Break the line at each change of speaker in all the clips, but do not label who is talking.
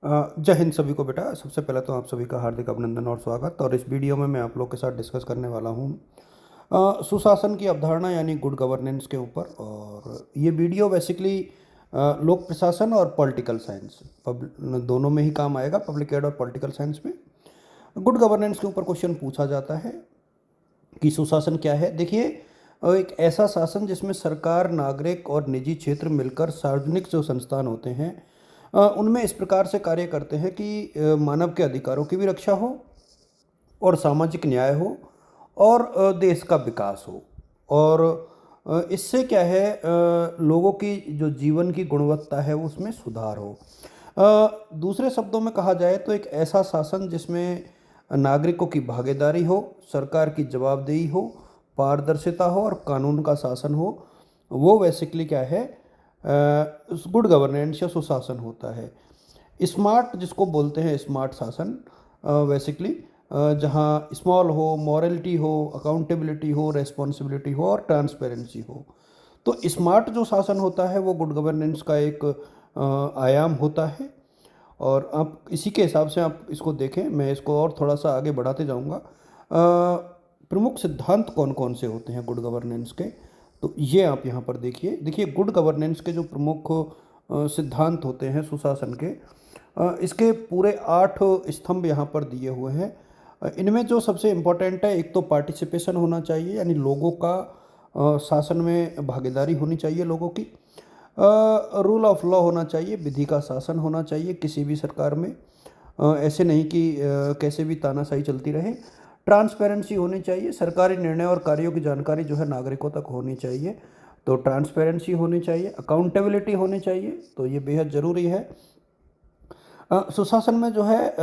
जय हिंद सभी को बेटा। सबसे पहले तो आप सभी का हार्दिक अभिनंदन और स्वागत। और इस वीडियो में मैं आप लोग के साथ डिस्कस करने वाला हूँ सुशासन की अवधारणा यानी गुड गवर्नेंस के ऊपर। और ये वीडियो बेसिकली लोक प्रशासन और पॉलिटिकल साइंस दोनों में ही काम आएगा, पब्लिक एड और पॉलिटिकल साइंस में। गुड गवर्नेंस के ऊपर क्वेश्चन पूछा जाता है कि सुशासन क्या है। देखिए, एक ऐसा शासन जिसमें सरकार, नागरिक और निजी क्षेत्र मिलकर सार्वजनिक जो संस्थान होते हैं उनमें इस प्रकार से कार्य करते हैं कि मानव के अधिकारों की भी रक्षा हो और सामाजिक न्याय हो और देश का विकास हो। और इससे क्या है, लोगों की जो जीवन की गुणवत्ता है उसमें सुधार हो। दूसरे शब्दों में कहा जाए तो एक ऐसा शासन जिसमें नागरिकों की भागीदारी हो, सरकार की जवाबदेही हो, पारदर्शिता हो और कानून का शासन हो, वो बेसिकली क्या है, गुड गवर्नेंस या सुशासन होता है। स्मार्ट जिसको बोलते हैं, स्मार्ट शासन बेसिकली जहाँ स्मॉल हो, मॉरलिटी हो, अकाउंटेबिलिटी हो, रेस्पॉन्सिबिलिटी हो और ट्रांसपेरेंसी हो। तो स्मार्ट जो शासन होता है वो गुड गवर्नेंस का एक आयाम होता है। और आप इसी के हिसाब से आप इसको देखें, मैं इसको और थोड़ा सा आगे बढ़ाते जाऊंगा। प्रमुख सिद्धांत कौन कौन से होते हैं गुड गवर्नेंस के, तो ये आप यहाँ पर देखिए गुड गवर्नेंस के जो प्रमुख सिद्धांत होते हैं सुशासन के, इसके पूरे 8 स्तंभ यहाँ पर दिए हुए हैं। इनमें जो सबसे इम्पोर्टेंट है, एक तो पार्टिसिपेशन होना चाहिए, यानी लोगों का शासन में भागीदारी होनी चाहिए लोगों की। रूल ऑफ लॉ होना चाहिए, विधि का शासन होना चाहिए किसी भी सरकार में। ऐसे नहीं कि कैसे भी तानाशाही चलती रहे। ट्रांसपेरेंसी होनी चाहिए, सरकारी निर्णय और कार्यों की जानकारी जो है नागरिकों तक होनी चाहिए, तो ट्रांसपेरेंसी होनी चाहिए। अकाउंटेबिलिटी होनी चाहिए, तो ये बेहद ज़रूरी है। सुशासन में जो है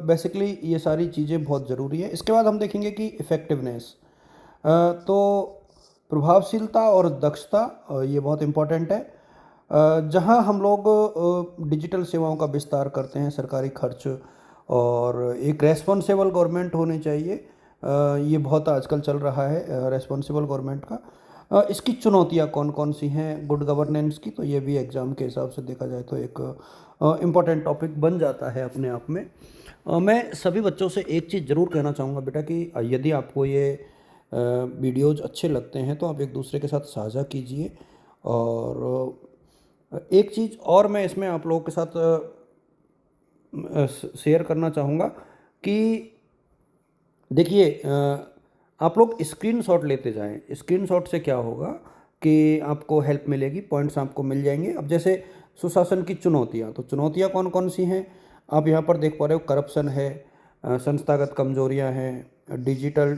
बेसिकली ये सारी चीज़ें बहुत ज़रूरी है। इसके बाद हम देखेंगे कि इफ़ेक्टिवनेस, तो प्रभावशीलता और दक्षता, ये बहुत इम्पॉर्टेंट है। जहां हम लोग डिजिटल सेवाओं का विस्तार करते हैं, सरकारी खर्च और एक रेस्पॉन्सिबल गवर्नमेंट होनी चाहिए। ये बहुत आजकल चल रहा है रेस्पॉन्सिबल गवर्नमेंट का। इसकी चुनौतियां कौन कौन सी हैं गुड गवर्नेंस की, तो ये भी एग्ज़ाम के हिसाब से देखा जाए तो एक इम्पॉर्टेंट टॉपिक बन जाता है अपने आप में। मैं सभी बच्चों से एक चीज़ ज़रूर कहना चाहूँगा बेटा कि यदि आपको ये वीडियोज़ अच्छे लगते हैं तो आप एक दूसरे के साथ साझा कीजिए। और एक चीज़ और मैं इसमें आप लोगों के साथ शेयर करना चाहूँगा कि देखिए, आप लोग स्क्रीनशॉट लेते जाएं। स्क्रीनशॉट से क्या होगा कि आपको हेल्प मिलेगी, पॉइंट्स आपको मिल जाएंगे। अब जैसे सुशासन की चुनौतियां, तो चुनौतियां कौन कौन सी हैं आप यहाँ पर देख पा रहे हो। करप्शन है, संस्थागत कमजोरियां हैं, डिजिटल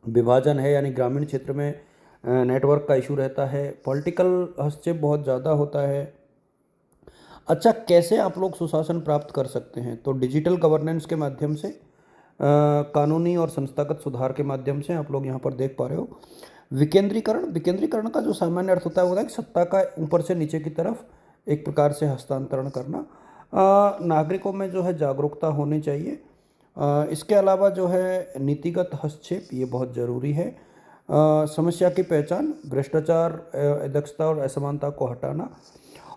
विभाजन है, यानी ग्रामीण क्षेत्र में नेटवर्क का इशू रहता है, पॉलिटिकल हस्तक्षेप बहुत ज़्यादा होता है। अच्छा, कैसे आप लोग सुशासन प्राप्त कर सकते हैं, तो डिजिटल गवर्नेंस के माध्यम से, कानूनी और संस्थागत सुधार के माध्यम से। आप लोग यहाँ पर देख पा रहे हो विकेंद्रीकरण। विकेंद्रीकरण का जो सामान्य अर्थ होता है कि सत्ता का ऊपर से नीचे की तरफ एक प्रकार से हस्तांतरण करना। नागरिकों में जो है जागरूकता होनी चाहिए। इसके अलावा जो है नीतिगत हस्तक्षेप, ये बहुत ज़रूरी है। समस्या की पहचान, भ्रष्टाचार, अदक्षता और असमानता को हटाना,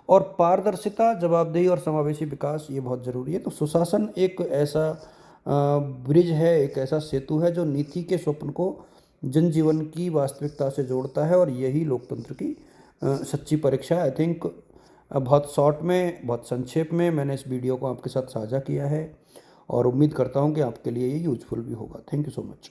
और पारदर्शिता, जवाबदेही और समावेशी विकास, ये बहुत ज़रूरी है। तो सुशासन एक ऐसा ब्रिज है, एक ऐसा सेतु है जो नीति के स्वप्न को जनजीवन की वास्तविकता से जोड़ता है, और यही लोकतंत्र की सच्ची परीक्षा है। आई थिंक बहुत शॉर्ट में, बहुत संक्षेप में मैंने इस वीडियो को आपके साथ साझा किया है और उम्मीद करता हूँ कि आपके लिए ये यूजफुल भी होगा। Thank you so much.